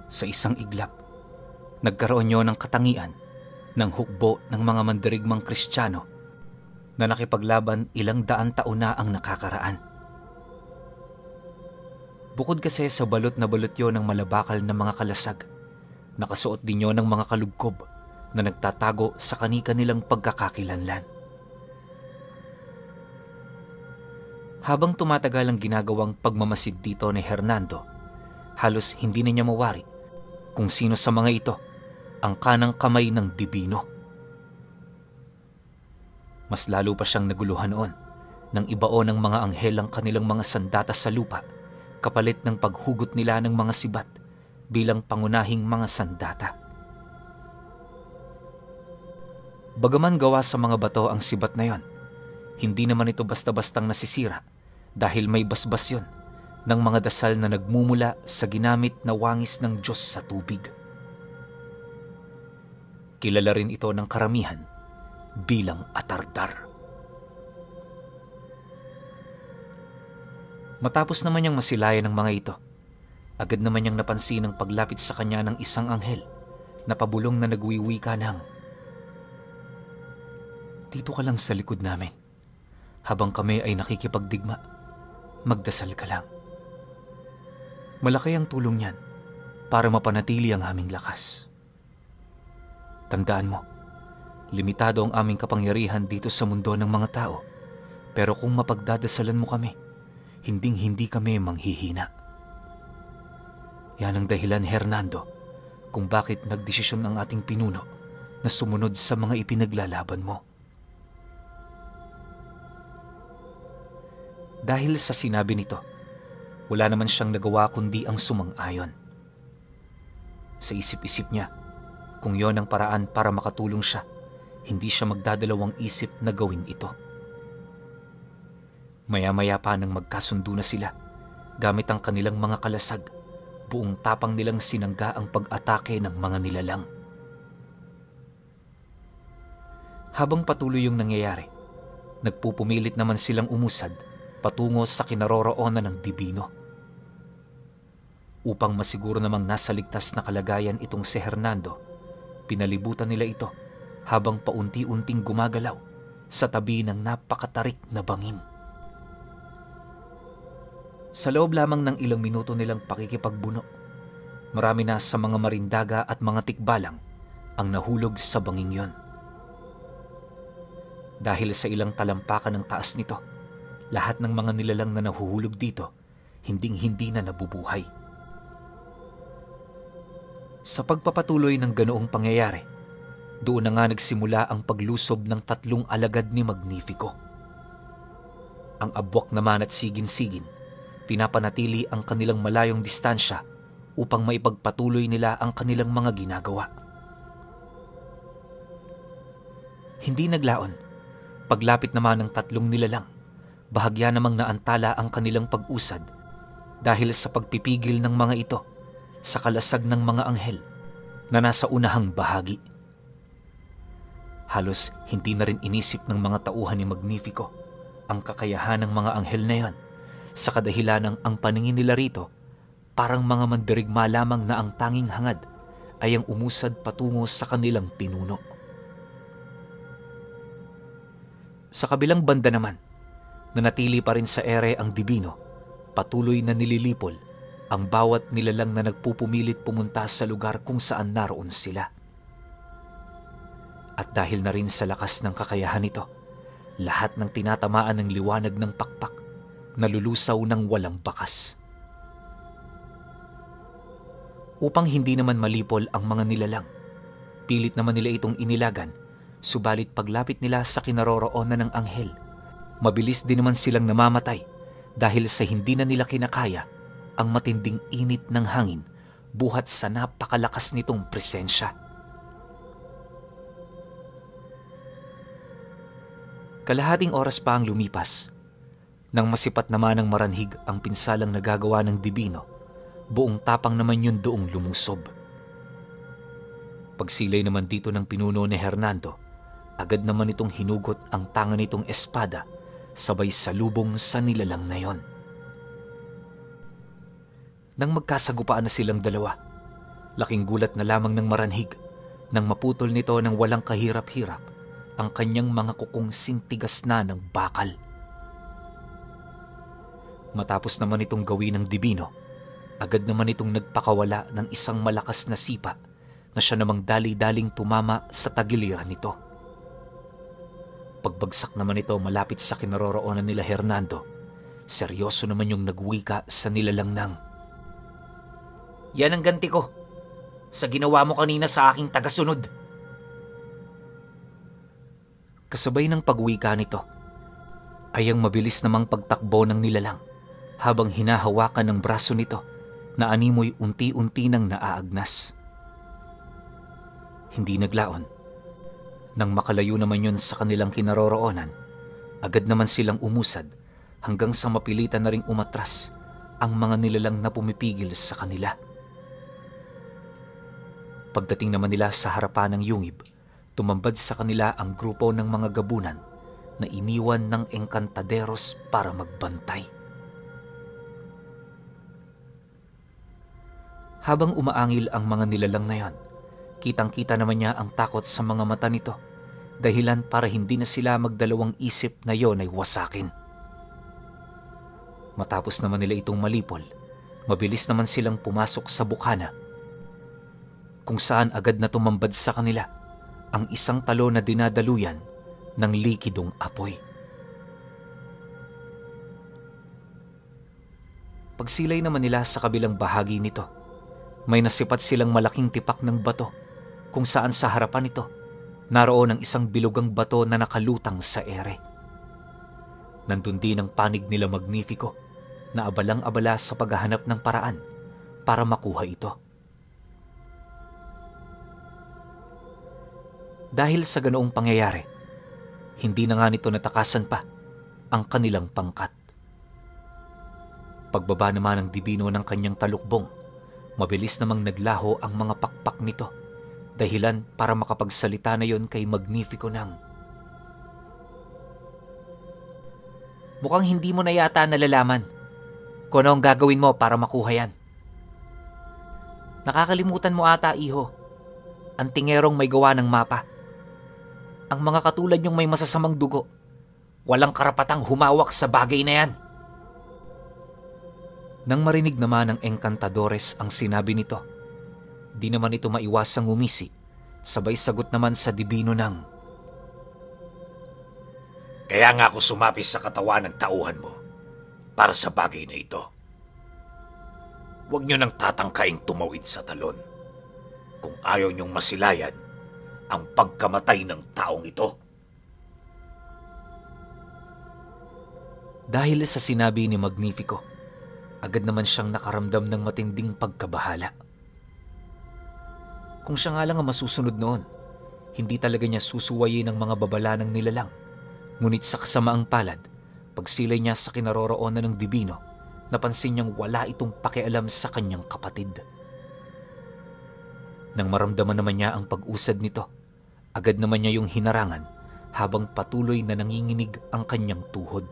Sa isang iglap, nagkaroon niyo ng katangian ng hukbo ng mga mandirigmang Kristiyano na nakipaglaban ilang daan taon na ang nakakaraan. Bukod kasi sa balot na balot yon ng malabakal na mga kalasag, nakasuot din yon ng mga kalubkob na nagtatago sa kani-kanilang pagkakakilanlan. Habang tumatagal ang ginagawang pagmamasid dito ni Hernando, halos hindi na niya mawari kung sino sa mga ito ang kanang kamay ng Dibino. Mas lalo pa siyang naguluhan noon nang ibao ng mga anghel ang kanilang mga sandata sa lupa kapalit ng paghugot nila ng mga sibat bilang pangunahing mga sandata. Bagaman gawa sa mga bato ang sibat na yon, hindi naman ito basta-bastang nasisira dahil may basbas yun ng mga dasal na nagmumula sa ginamit na wangis ng Diyos sa tubig. Kilala rin ito ng karamihan bilang atardar. Matapos naman niyang masilayan ng mga ito, agad naman niyang napansin ang paglapit sa kanya ng isang anghel na pabulong na nagwiwika ng, "Dito ka lang sa likod namin. Habang kami ay nakikipagdigma, magdasal ka lang. Malaki ang tulong niyan para mapanatili ang aming lakas. Tandaan mo, limitado ang aming kapangyarihan dito sa mundo ng mga tao, pero kung mapagdadasalan mo kami, hinding-hindi kami manghihina." Yan ang dahilan, Hernando, kung bakit nagdesisyon ang ating pinuno na sumunod sa mga ipinaglalaban mo. Dahil sa sinabi nito, wala naman siyang nagawa kundi ang sumang-ayon. Sa isip-isip niya, kung yon ang paraan para makatulong siya, hindi siya magdadalawang isip na gawin ito. Maya-maya pa nang magkasundo na sila, gamit ang kanilang mga kalasag, buong tapang nilang sinangga ang pag-atake ng mga nilalang. Habang patuloy yung nangyayari, nagpupumilit naman silang umusad patungo sa kinaroroonan ng Dibino. Upang masiguro namang nasa ligtas na kalagayan itong si Hernando, pinalibutan nila ito habang paunti-unting gumagalaw sa tabi ng napakatarik na bangin. Sa loob lamang ng ilang minuto nilang pakikipagbuno, marami na sa mga marindaga at mga tikbalang ang nahulog sa banging yon. Dahil sa ilang talampakan ng taas nito, lahat ng mga nilalang na nahuhulog dito, hinding-hindi na nabubuhay. Sa pagpapatuloy ng ganoong pangyayari, doon na nga nagsimula ang paglusob ng 3 alagad ni Magnifico. Ang abwak naman at sigin-sigin, pinapanatili ang kanilang malayong distansya upang maipagpatuloy nila ang kanilang mga ginagawa. Hindi naglaon, paglapit naman ng 3 nilalang, bahagya namang naantala ang kanilang pag-usad dahil sa pagpipigil ng mga ito sa kalasag ng mga anghel na nasa unahang bahagi. Halos hindi na rin inisip ng mga tauhan ni Magnifico ang kakayahan ng mga anghel na yon sa kadahilanang ang paningin nila rito parang mga mandirigma lamang na ang tanging hangad ay ang umusad patungo sa kanilang pinuno. Sa kabilang banda naman, nanatili pa rin sa ere ang Dibino, patuloy na nililipol ang bawat nilalang na nagpupumilit pumunta sa lugar kung saan naroon sila. At dahil na rin sa lakas ng kakayahan nito, lahat ng tinatamaan ng liwanag ng pakpak nalulusaw ng walang bakas. Upang hindi naman malipol ang mga nilalang, pilit naman nila itong inilagan, subalit paglapit nila sa kinaroroonan ng anghel, mabilis din naman silang namamatay dahil sa hindi na nila kinakaya ang matinding init ng hangin buhat sa napakalakas nitong presensya. Kalahating oras pa ang lumipas. Nang masipat naman ng maranhig ang pinsalang nagagawa ng Dibino, buong tapang naman yun doong lumusob. Pagsilay naman dito ng pinuno ni Hernando, agad naman itong hinugot ang tanga nitong espada sabay salubong sa nilalang na yon. Nang magkasagupaan na silang dalawa, Laking gulat na lamang ng maranhig nang maputol nito ng walang kahirap-hirap ang kanyang mga kukong sintigas na ng bakal. Matapos naman itong gawin ng dibino, agad naman itong nagpakawala ng isang malakas na sipa na siya namang dali-daling tumama sa tagiliran nito. Pagbagsak naman ito malapit sa kinaroroonan nila Hernando, seryoso naman yung nagwika sa nilalang ng, "Yan ang ganti ko sa ginawa mo kanina sa aking tagasunod." Kasabay ng pagwika nito ay ang mabilis namang pagtakbo ng nilalang habang hinahawakan ng braso nito na animoy unti-unti nang naaagnas. Hindi naglaon. Nang makalayo naman yun sa kanilang kinaroroonan, agad naman silang umusad hanggang sa mapilitan na ring umatras ang mga nilalang na pumipigil sa kanila. Pagdating naman nila sa harapan ng yungib, tumambad sa kanila ang grupo ng mga gabunan na iniwan ng engkantaderos para magbantay. Habang umaangil ang mga nilalang na yon, kitang-kita naman niya ang takot sa mga mata nito, dahilan para hindi na sila magdalawang isip na yon ay wasakin. Matapos naman nila itong malipol, mabilis naman silang pumasok sa bukana, kung saan agad na tumambad sa kanila ang isang talo na dinadaluyan ng likidong apoy. Pagsilay naman nila sa kabilang bahagi nito, may nasipat silang malaking tipak ng bato kung saan sa harapan nito naroon ang isang bilugang bato na nakalutang sa ere. Nandun din ang panig nila Magnifico na abalang-abala sa paghahanap ng paraan para makuha ito. Dahil sa ganoong pangyayari, hindi na nga nito natakasan pa ang kanilang pangkat. Pagbaba naman ng dibino ng kanyang talukbong, mabilis namang naglaho ang mga pakpak nito, dahilan para makapagsalita na yon kay Magnifico ng, "Mukhang hindi mo na yata nalalaman kung ano ang gagawin mo para makuha yan. Nakakalimutan mo ata, iho, ang tingerong may gawa ng mapa. Ang mga katulad niyong may masasamang dugo, walang karapatang humawak sa bagay na yan." Nang marinig naman ng engkantadores ang sinabi nito, di naman ito maiwasang umisi, sabay sagot naman sa dibino ng, "Kaya nga ako sumapis sa katawan ng tauhan mo para sa bagay na ito. Huwag niyo nang tatangkaing tumawid sa talon kung ayaw niyong masilayan ang pagkamatay ng taong ito." Dahil sa sinabi ni Magnifico, agad naman siyang nakaramdam ng matinding pagkabahala. Kung siya nga lang ang masusunod noon, hindi talaga niya susuwayin ang mga babala ng nilalang. Ngunit sa kasamaang palad, pagsilay niya sa kinaroroonan ng dibino, napansin niyang wala itong pakialam sa kanyang kapatid. Nang maramdaman naman niya ang pag-usad nito, agad naman niya yung hinarangan habang patuloy na nanginginig ang kanyang tuhod.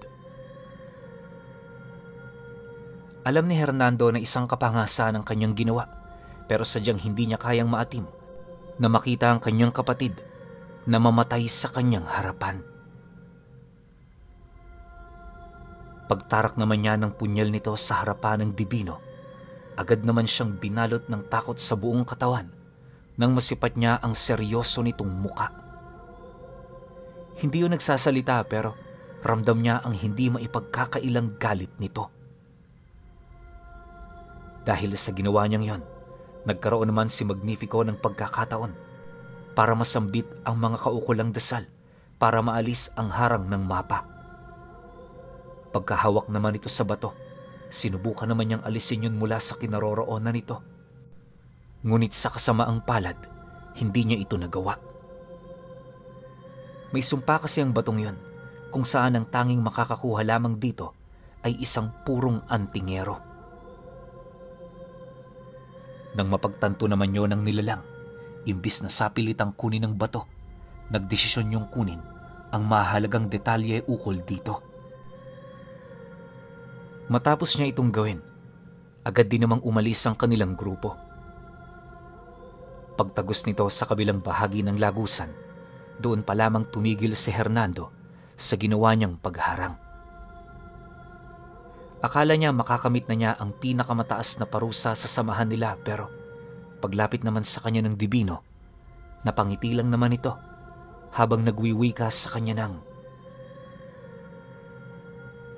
Alam ni Hernando na isang kapangasan ang kanyang ginawa, pero sadyang hindi niya kayang maatim na makita ang kanyang kapatid na mamatay sa kanyang harapan. Pagtarak naman niya ng punyal nito sa harapan ng dibino, agad naman siyang binalot ng takot sa buong katawan nang masipat niya ang seryoso nitong muka. Hindi yun nagsasalita pero ramdam niya ang hindi maipagkakailang galit nito. Dahil sa ginawa niyang yon, nagkaroon naman si Magnifico ng pagkakataon para masambit ang mga kaukulang dasal para maalis ang harang ng mapa. Pagkahawak naman ito sa bato, sinubukan naman niyang alisin yun mula sa kinaroroonan nito. Ngunit sa kasamaang palad, hindi niya ito nagawa. May sumpa kasi ang batong yon, kung saan ang tanging makakakuha lamang dito ay isang purong antingero. Nang mapagtanto naman yun ng nilalang, imbis na sapilitang kunin ng bato, nagdesisyon niyong kunin ang mahalagang detalye ukol dito. Matapos niya itong gawin, agad din namang umalis ang kanilang grupo. Pagtagos nito sa kabilang bahagi ng lagusan, doon pa lamang tumigil si Hernando sa ginawa niyang pagharang. Akala niya makakamit na niya ang pinakamataas na parusa sa samahan nila, pero paglapit naman sa kanya ng Divino, napangiti lang naman ito habang nagwiwika sa kanya ng,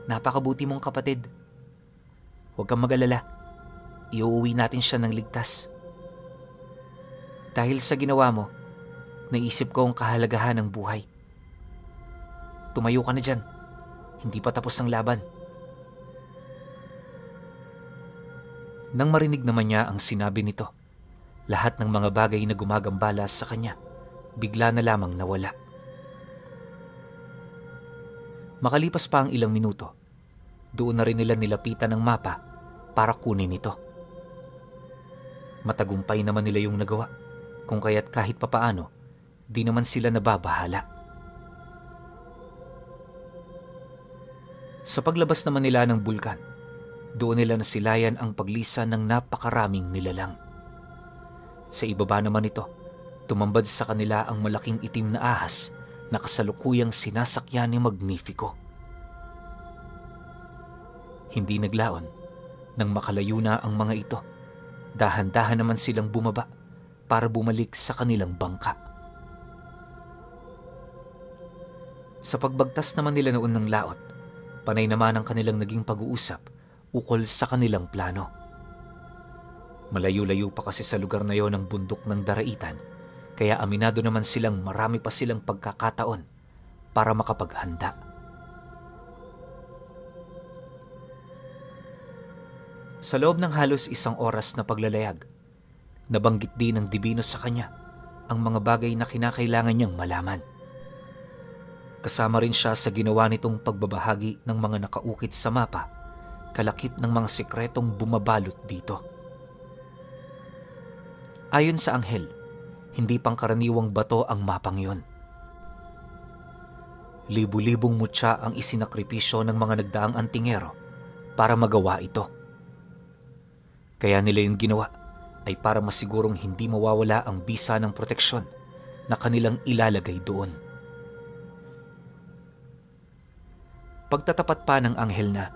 "Napakabuti mong kapatid. Huwag kang mag-alala. Iuuwi natin siya ng ligtas. Dahil sa ginawa mo, naisip ko ang kahalagahan ng buhay. Tumayo ka na dyan. Hindi pa tapos ang laban." Nang marinig naman niya ang sinabi nito, lahat ng mga bagay na gumagambala sa kanya, bigla na lamang nawala. Makalipas pa ang ilang minuto, doon na rin nila nilapitan ng mapa para kunin ito. Matagumpay naman nila yung nagawa, kung kaya't kahit papaano, di naman sila nababahala. Sa paglabas naman nila ng bulkan, doon nila nasilayan ang paglisan ng napakaraming nilalang. Sa ibaba naman nito, tumambad sa kanila ang malaking itim na ahas na kasalukuyang sinasakyan ni Magnifico. Hindi naglaon nang makalayo na ang mga ito. Dahan-dahan naman silang bumaba para bumalik sa kanilang bangka. Sa pagbagtas naman nila noon ng laot, panay naman ang kanilang naging pag-uusap ukol sa kanilang plano. Malayo-layo pa kasi sa lugar na yon ang bundok ng Daraitan, kaya aminado naman silang marami pa silang pagkakataon para makapaghanda. Sa loob ng halos isang oras na paglalayag, nabanggit din ng Divino sa kanya ang mga bagay na kinakailangan niyang malaman. Kasama rin siya sa ginawa nitong pagbabahagi ng mga nakaukit sa mapa, kalakip ng mga sikretong bumabalot dito. Ayon sa anghel, hindi pangkaraniwang bato ang mapang yun. Libu-libong mutya ang isinakripisyo ng mga nagdaang antingero para magawa ito. Kaya nila yung ginawa ay para masigurong hindi mawawala ang bisa ng proteksyon na kanilang ilalagay doon. Pagtatapat pa ng anghel na,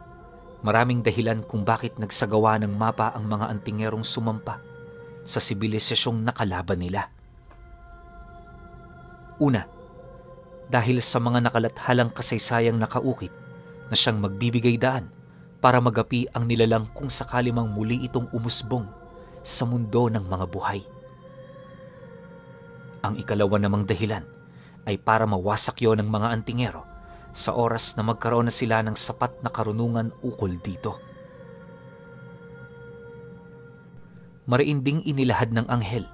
maraming dahilan kung bakit nagsagawa ng mapa ang mga antingerong sumampa sa sibilisasyong nakalaban nila. Una, dahil sa mga nakalathalang kasaysayang nakaukit na siyang magbibigay daan para magapi ang nilalang kung sakali mang muli itong umusbong sa mundo ng mga buhay. Ang ikalawa namang dahilan ay para mawasak yon ng mga antingero sa oras na magkaroon na sila ng sapat na karunungan ukol dito. Mariinding inilahad ng anghel,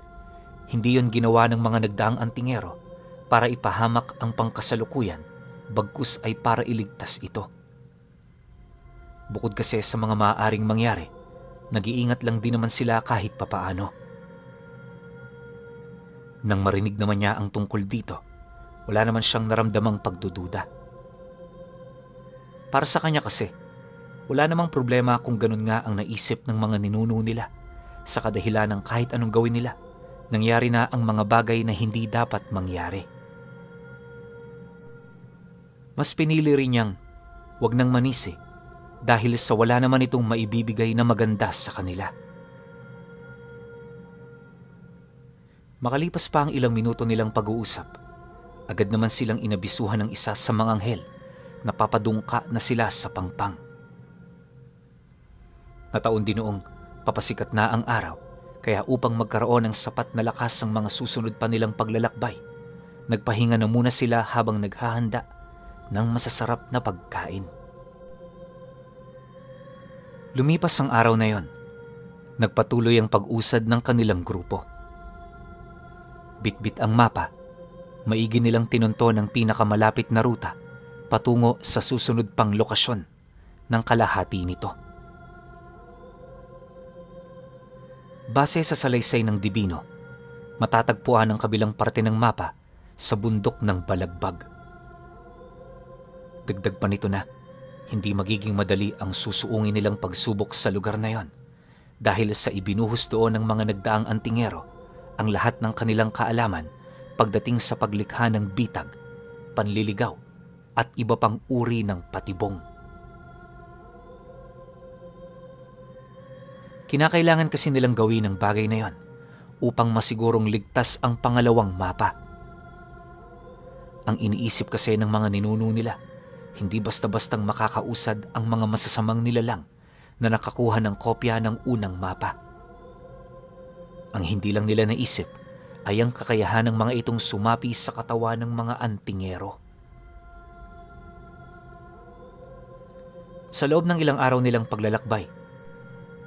hindi yon ginawa ng mga nagdaang antingero para ipahamak ang pangkasalukuyan, bagkus ay para iligtas ito. Bukod kasi sa mga maaaring mangyari, nag-iingat lang din naman sila kahit papaano. Nang marinig naman niya ang tungkol dito, wala naman siyang naramdamang pagdududa. Para sa kanya kasi, wala namang problema kung ganun nga ang naisip ng mga ninuno nila. Sa kadahilan ng kahit anong gawin nila, nangyari na ang mga bagay na hindi dapat mangyari. Mas pinili rin niyang wag nang manisi dahil sa wala naman itong maibibigay na maganda sa kanila. Makalipas pa ang ilang minuto nilang pag-uusap, agad naman silang inabisuhan ng isa sa mga anghel na papadungka na sila sa pangpang. Nataon din noong papasikat na ang araw, kaya upang magkaroon ng sapat na lakas ang mga susunod pa nilang paglalakbay, nagpahinga na muna sila habang naghahanda ng masasarap na pagkain. Lumipas ang araw na yon, nagpatuloy ang pag-usad ng kanilang grupo. Bitbit ang mapa, maigi nilang tinunto ng pinakamalapit na ruta patungo sa susunod pang lokasyon ng kalahati nito. Base sa salaysay ng Divino, matatagpuan ang kabilang parte ng mapa sa bundok ng Balagbag. Dagdag pa nito na hindi magiging madali ang susuungin nilang pagsubok sa lugar na yon dahil sa ibinuhos doon ng mga nagdaang antingero ang lahat ng kanilang kaalaman pagdating sa paglikha ng bitag, panliligaw, at iba pang uri ng patibong. Kinakailangan kasi nilang gawin ang bagay na yon upang masigurong ligtas ang pangalawang mapa. Ang iniisip kasi ng mga ninuno nila, hindi basta-bastang makakausad ang mga masasamang nilalang na nakakuha ng kopya ng unang mapa. Ang hindi lang nila naisip ay ang kakayahan ng mga itong sumapi sa katawan ng mga antingero. Sa loob ng ilang araw nilang paglalakbay,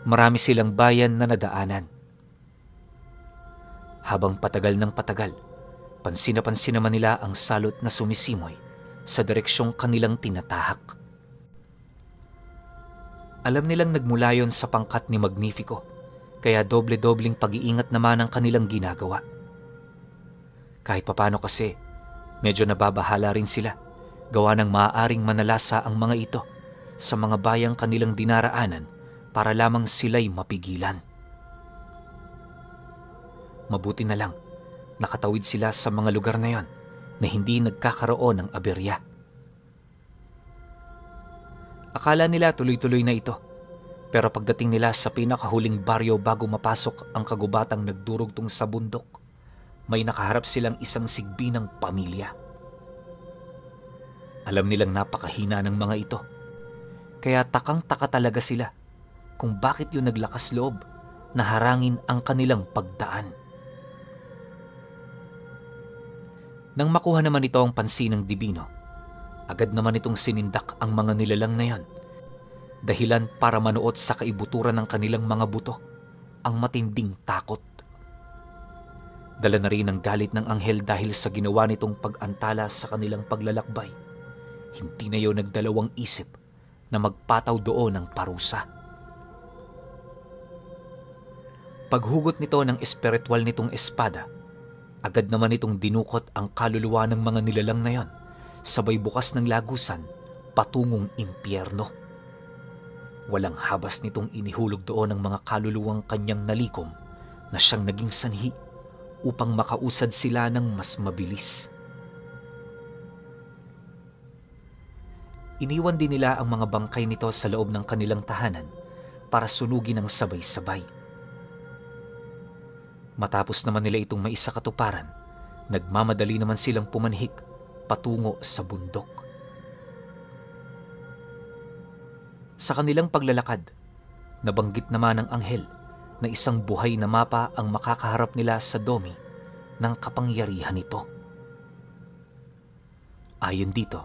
marami silang bayan na nadaanan. Habang patagal ng patagal, pansin naman nila ang salot na sumisimoy sa direksyong kanilang tinatahak. Alam nilang nagmula yon sa pangkat ni Magnifico, kaya doble-dobling pag-iingat naman ang kanilang ginagawa. Kahit papano kasi, medyo nababahala rin sila, gawa ng maaaring manalasa ang mga ito sa mga bayang kanilang dinaraanan para lamang sila'y mapigilan. Mabuti na lang, nakatawid sila sa mga lugar na yon na hindi nagkakaroon ng aberya. Akala nila tuloy-tuloy na ito, pero pagdating nila sa pinakahuling baryo bago mapasok ang kagubatang nagdurugtong sa bundok, may nakaharap silang isang sigbi ng pamilya. Alam nilang napakahina ng mga ito, kaya takang-taka talaga sila kung bakit yung naglakas loob na harangin ang kanilang pagdaan. Nang makuha naman ito ang pansin ng Dibino, agad naman itong sinindak ang mga nilalang na yon, dahilan para manuot sa kaibuturan ng kanilang mga buto ang matinding takot. Dala na rin ang galit ng anghel dahil sa ginawa nitong pag-antala sa kanilang paglalakbay. Hindi na yun nagdalawang isip na magpataw doon ng parusa. Paghugot nito ng espiritual nitong espada, agad naman itong dinukot ang kaluluwa ng mga nilalang na yon, sabay bukas ng lagusan patungong impyerno. Walang habas nitong inihulog doon ang mga kaluluwang kanyang nalikom na siyang naging sanhi upang makausad sila ng mas mabilis. Iniwan din nila ang mga bangkay nito sa loob ng kanilang tahanan para sunugin ng sabay-sabay. Matapos naman nila itong maisakatuparan, nagmamadali naman silang pumanhik patungo sa bundok. Sa kanilang paglalakad, nabanggit naman ng anghel na isang buhay na mapa ang makakaharap nila sa domi ng kapangyarihan nito. Ayon dito,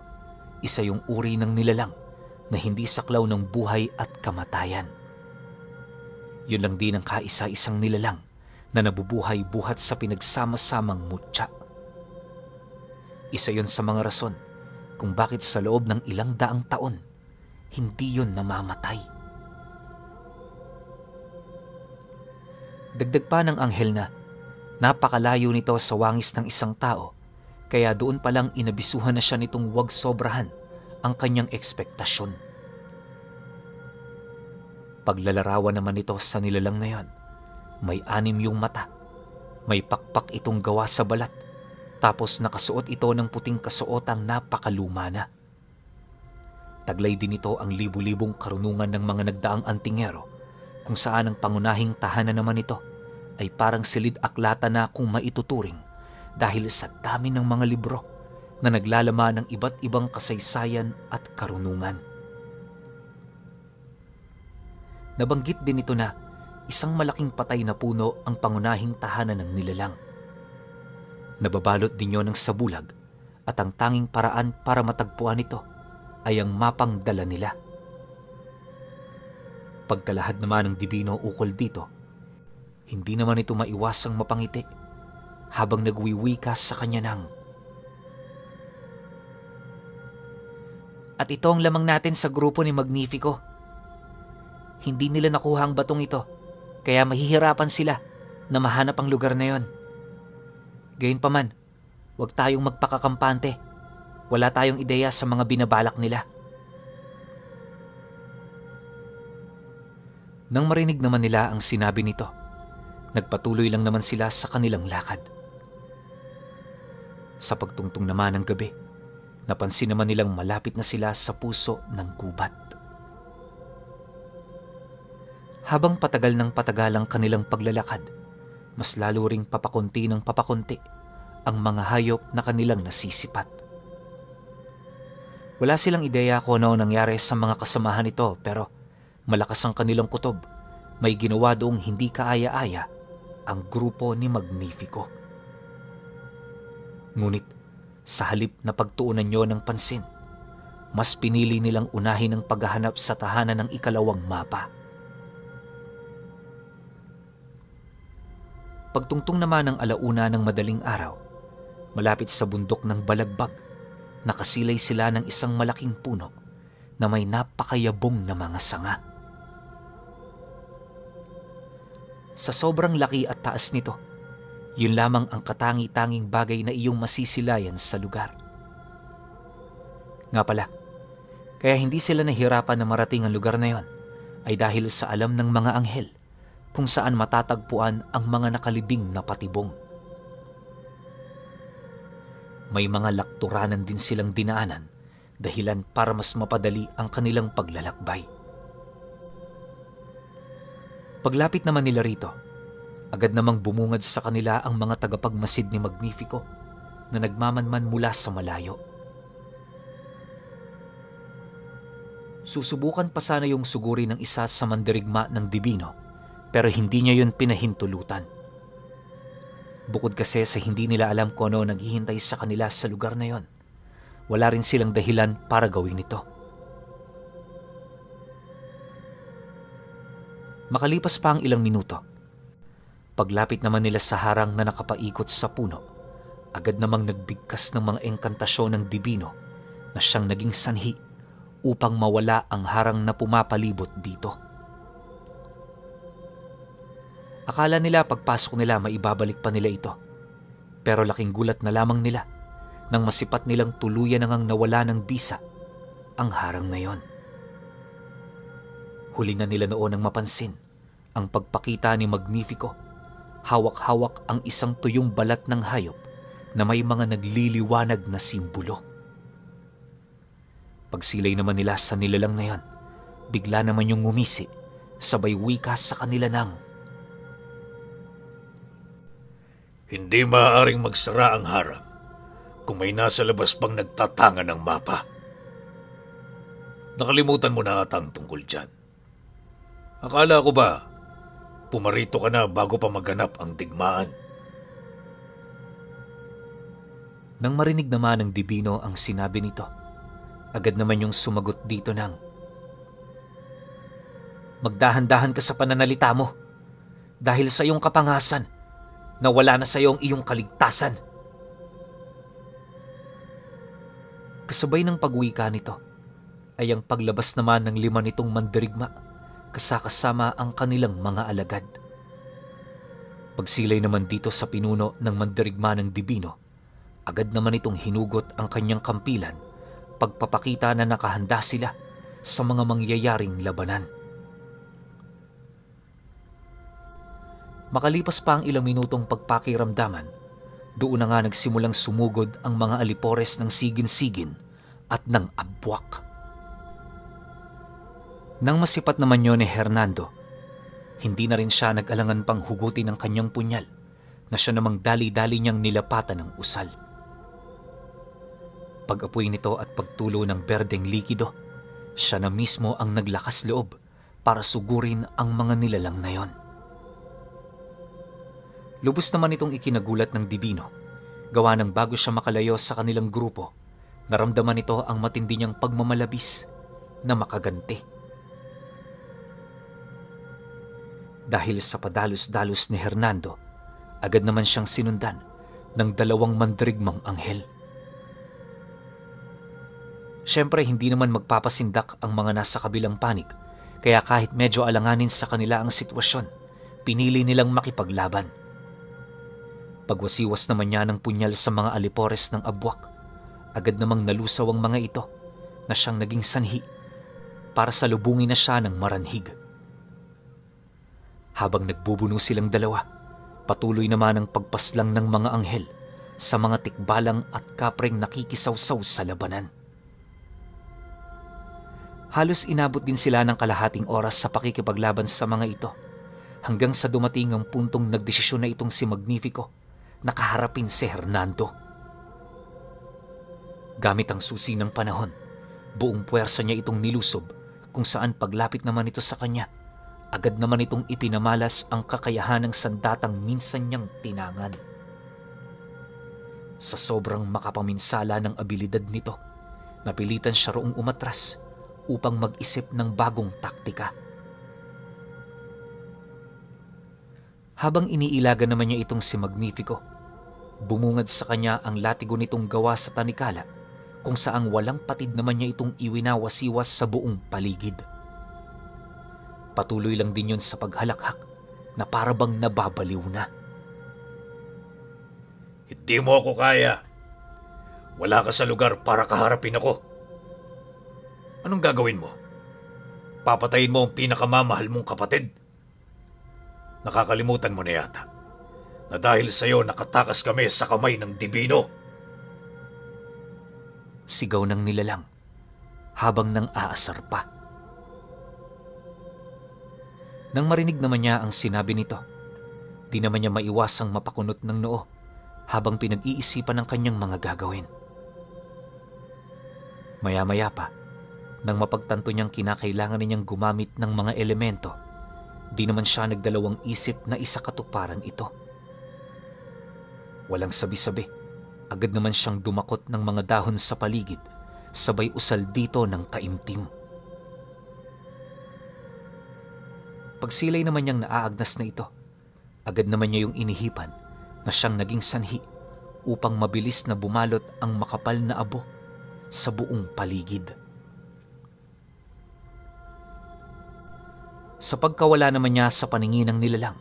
isa yung uri ng nilalang na hindi saklaw ng buhay at kamatayan. Yun lang din ang kaisa-isang nilalang na nabubuhay buhat sa pinagsama-samang mutya. Isa yun sa mga rason kung bakit sa loob ng ilang daang taon, hindi yun namamatay. Dagdag pa ng anghel na napakalayo nito sa wangis ng isang tao, kaya doon palang inabisuhan na siya nitong huwag sobrahan ang kanyang ekspektasyon. Paglalarawan naman ito sa nilalang na yon, may 6 yung mata, may pakpak itong gawa sa balat, tapos nakasuot ito ng puting kasuotang napakaluma na. Taglay din ito ang libu-libong karunungan ng mga nagdaang antingero, kung saan ang pangunahing tahanan naman ito ay parang silid-aklata na kung maituturing dahil sa dami ng mga libro na naglalaman ng iba't ibang kasaysayan at karunungan. Nabanggit din ito na isang malaking patay na puno ang pangunahing tahanan ng nilalang. Nababalot din yon ng sabulag at ang tanging paraan para matagpuan ito ay ang mapang dala nila. Pagkalahad naman ng Dibino ukol dito, hindi naman ito maiwasang mapangiti habang nagwiwika sa kanya ng, "At ito ang lamang natin sa grupo ni Magnifico. Hindi nila nakuha ang batong ito, kaya mahihirapan sila na mahanap ang lugar na yon. Gayunpaman, huwag tayong magpakakampante. Wala tayong ideya sa mga binabalak nila." Nang marinig naman nila ang sinabi nito, Nagpatuloy lang naman sila sa kanilang lakad. Sa pagtungtong naman ng gabi, napansin naman nilang malapit na sila sa puso ng gubat. Habang patagal ng patagal ang kanilang paglalakad, mas lalo ring papakunti ng papakunti ang mga hayop na kanilang nasisipat. Wala silang ideya kung ano nangyari sa mga kasamahan nito, pero malakas ang kanilang kutob. May ginawa doong hindi kaaya-aya ang grupo ni Magnifico. Ngunit sa halip na pagtuunan nyo ng pansin, mas pinili nilang unahin ang paghahanap sa tahanan ng ikalawang mapa. Pagtungtong naman ng alauna ng madaling araw, malapit sa bundok ng Balagbag, nakasilay sila ng isang malaking puno na may napakayabong na mga sanga. Sa sobrang laki at taas nito, yun lamang ang katangi-tanging bagay na iyong masisilayan sa lugar. Nga pala, kaya hindi sila nahirapan na marating ang lugar na yon ay dahil sa alam ng mga anghel kung saan matatagpuan ang mga nakalibing na patibong. May mga lakturanan din silang dinaanan, dahilan para mas mapadali ang kanilang paglalakbay. Paglapit naman nila rito, agad namang bumungad sa kanila ang mga tagapagmasid ni Magnifico na nagmamanman mula sa malayo. Susubukan pa sana yung suguri ng isa sa mandirigma ng Dibino, pero hindi niya yun pinahintulutan. Bukod kasi sa hindi nila alam kung ano naghihintay sa kanila sa lugar na yon, wala rin silang dahilan para gawin ito. Makalipas pa ang ilang minuto, paglapit naman nila sa harang na nakapaikot sa puno, agad namang nagbigkas ng mga engkantasyon ng Dibino na siyang naging sanhi upang mawala ang harang na pumapalibot dito. Akala nila pagpasok nila maibabalik pa nila ito, pero laking gulat na lamang nila nang masipat nilang tuluyan nang nawala ng bisa ang harang na yon. Huli na nila noon ang mapansin ang pagpakita ni Magnifico. Hawak-hawak ang isang tuyong balat ng hayop na may mga nagliliwanag na simbolo. Pagsilay naman nila sa nilalang na yon, bigla naman yung ngumisi, sabay wika sa kanila ng, "Hindi maaaring magsara ang harang kung may nasa labas pang nagtatanga ng mapa. Nakalimutan mo na ata ang tungkol dyan. Akala ko ba, pumarito ka na bago pa maganap ang digmaan?" Nang marinig naman ng Dibino ang sinabi nito, agad naman yung sumagot dito ng, "Magdahan-dahan ka sa pananalita mo dahil sa iyong kapangasan, nawala na sa iyo ang iyong kaligtasan." Kasabay ng pagwika nito ay ang paglabas naman ng 5 nitong mandirigma kasama ang kanilang mga alagad. Pagsilay naman dito sa pinuno ng mandirigma ng Dibino, agad naman itong hinugot ang kanyang kampilan, pagpapakita na nakahanda sila sa mga mangyayaring labanan. Makalipas pa ang ilang minutong pagpakiramdaman, doon na nga nagsimulang sumugod ang mga alipores ng sigin-sigin at ng abwak. Nang masipat naman yun ni Hernando, hindi na rin siya nag-alangan pang hugutin ang kanyang punyal na siya namang dali-dali niyang nilapatan ng usal. Pag-apoy nito at pagtulo ng berdeng likido, siya na mismo ang naglakas loob para sugurin ang mga nilalang na yon. Lubos naman itong ikinagulat ng Dibino, gawa ng bago siya makalayo sa kanilang grupo, naramdaman nito ang matindi niyang pagmamalabis na makaganti. Dahil sa padalos-dalos ni Hernando, agad naman siyang sinundan ng 2 mandirigmang anghel. Siyempre hindi naman magpapasindak ang mga nasa kabilang panig, kaya kahit medyo alanganin sa kanila ang sitwasyon, pinili nilang makipaglaban. Pagwasiwas naman niya ng punyal sa mga alipores ng abwak, agad namang nalusaw ang mga ito na siyang naging sanhi para salubungin na siya ng maranhig. Habang nagbubuno silang dalawa, Patuloy naman ang pagpaslang ng mga anghel sa mga tikbalang at kapreng nakikisawsaw sa labanan. Halos inabot din sila ng kalahating oras sa pakikipaglaban sa mga ito, hanggang sa dumating ang puntong nagdesisyon na itong si Magnifico na kaharapin si Hernando. Gamit ang susi ng panahon, buong puwersa niya itong nilusob, kung saan paglapit naman ito sa kanya, agad naman itong ipinamalas ang kakayahan ng sandatang minsan niyang tinangad. Sa sobrang makapaminsala ng abilidad nito, napilitan siya roong umatras upang mag-isip ng bagong taktika. Habang iniilaga naman niya itong si Magnifico, bumungad sa kanya ang latigo nitong gawa sa tanikala, kung saang walang patid naman niya itong iwinawasiwas sa buong paligid. Patuloy lang din yun sa paghalakhak na parabang nababaliw na. Hindi mo ako kaya. Wala ka sa lugar para kaharapin ako. Anong gagawin mo? Papatayin mo ang pinakamamahal mong kapatid? Nakakalimutan mo na yata na dahil sa iyo nakatakas kami sa kamay ng Dibino. Sigaw ng nilalang habang nang aasar pa. Nang marinig naman niya ang sinabi nito, di naman niya maiwasang mapakunot ng noo habang pinag-iisipan ng kanyang mga gagawin. Maya-maya pa, nang mapagtanto niyang kinakailangan niyang gumamit ng mga elemento, di naman siya nagdalawang isip na isakatuparan ito. Walang sabi-sabi, agad naman siyang dumakot ng mga dahon sa paligid, sabay usal dito ng taimtim. Pagsilay naman niyang naaagnas na ito, agad naman niya yung inihipan na siyang naging sanhi upang mabilis na bumalot ang makapal na abo sa buong paligid. Sa pagkawala naman niya sa paningin ng nilalang,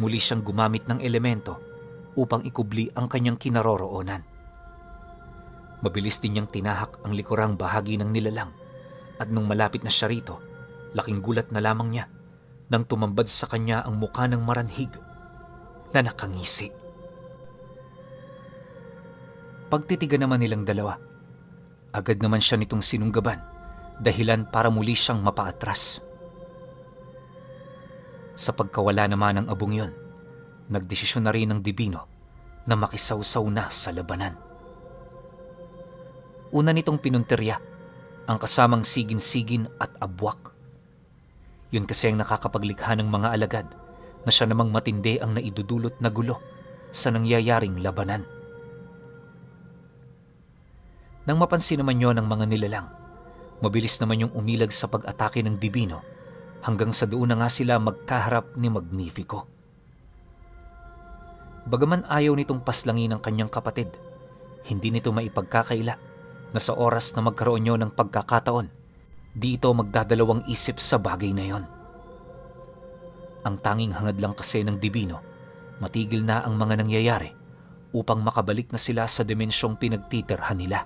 muli siyang gumamit ng elemento upang ikubli ang kanyang kinaroroonan. Mabilis din niyang tinahak ang likurang bahagi ng nilalang, at nung malapit na siya rito, laking gulat na lamang niya nang tumambad sa kanya ang mukha ng maranhig na nakangisi. Pagtitigan naman nilang dalawa, agad naman siya nitong sinunggaban, dahilan para muli siyang mapaatras. Sa pagkawala naman ng abong yun, nagdesisyon na rin ng Dibino na makisawsaw na sa labanan. Una nitong pinunterya ang kasamang sigin-sigin at abwak. Yun kasi ang nakakapaglikha ng mga alagad na siya namang matindi ang naidudulot na gulo sa nangyayaring labanan. Nang mapansin naman yon ng mga nilalang, mabilis naman yung umilag sa pag-atake ng Dibino, hanggang sa doon na nga sila magkaharap ni Magnifico. Bagaman ayaw nitong paslangin ang kanyang kapatid, hindi nito maipagkakaila na sa oras na magkaroon niyo ng pagkakataon, di ito magdadalawang isip sa bagay na yon. Ang tanging hangad lang kasi ng Dibino, matigil na ang mga nangyayari upang makabalik na sila sa dimensyong pinagtitirhan nila.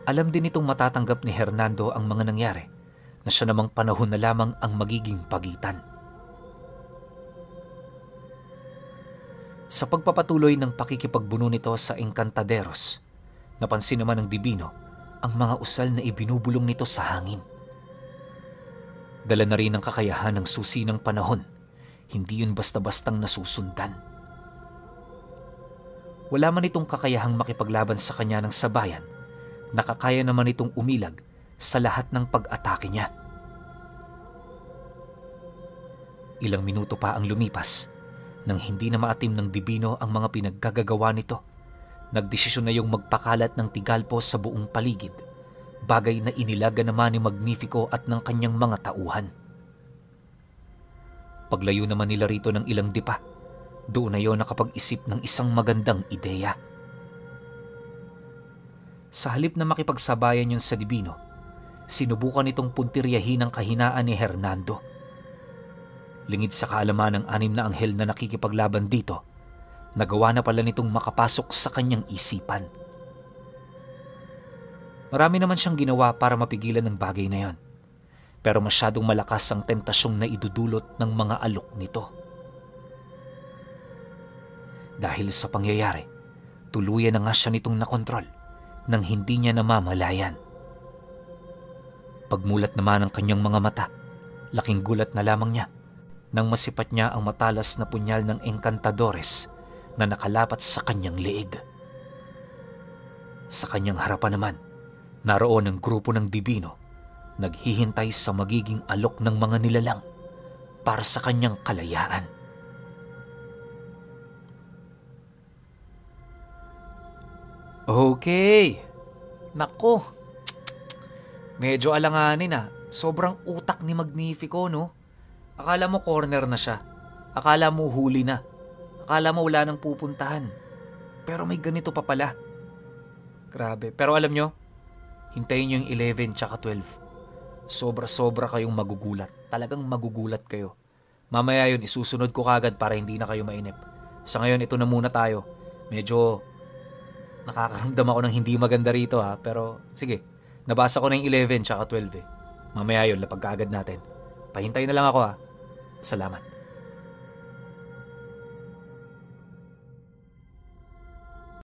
Alam din itong matatanggap ni Hernando ang mga nangyari, na siya namang panahon na lamang ang magiging pagitan. Sa pagpapatuloy ng pakikipagbuno nito sa Encantaderos, napansin naman ng Dibino ang mga usal na ibinubulong nito sa hangin. Dala na rin ang kakayahan ng susi ng panahon, hindi yun basta-bastang nasusundan. Wala man itong kakayahang makipaglaban sa kanya ng sabayan, nakakaya naman itong umilag sa lahat ng pag-atake niya. Ilang minuto pa ang lumipas nang hindi na maatim ng Dibino ang mga pinaggagawa nito. Nagdesisyon na yung magpakalat ng tigalpo sa buong paligid, bagay na inilaga naman ni Magnifico at ng kanyang mga tauhan. Paglayo naman nila rito ng ilang dipa, doon na yon nakapag-isip ng isang magandang ideya. Sa halip na makipagsabayan yun sa Dibino, sinubukan itong puntiryahin ang kahinaan ni Hernando. Lingid sa kaalaman ng 6 na anghel na nakikipaglaban dito, nagawa na pala nitong makapasok sa kanyang isipan. Marami naman siyang ginawa para mapigilan ng bagay na yon. pero masyadong malakas ang tentasyong na idudulot ng mga alok nito. Dahil sa pangyayari, tuluyan na nga siya nitong nakontrol nang hindi niya namamalayan. Pagmulat naman ng kanyang mga mata, laking gulat na lamang niya nang masipat niya ang matalas na punyal ng Encantadores na nakalapat sa kanyang leeg. Sa kanyang harapan naman, naroon ang grupo ng Divino, naghihintay sa magiging alok ng mga nilalang para sa kanyang kalayaan. Okay. Nako. Medyo alanganin ah. Sobrang utak ni Magnifico, no? Akala mo corner na siya. Akala mo huli na. Akala mo wala nang pupuntahan. Pero may ganito pa pala. Grabe. Pero alam nyo, hintayin nyo yung 11 tsaka 12. Sobra-sobra kayong magugulat. Talagang magugulat kayo. Mamaya yun, isusunod ko kagad para hindi na kayo mainip. Sa ngayon, ito na muna tayo. Medyo nakakaramdam ako ng hindi maganda rito ha. Pero sige, nabasa ko na yung 11 tsaka 12 eh. Mamaya yun, lapag kaagad natin. Pahintay na lang ako ha. Salamat.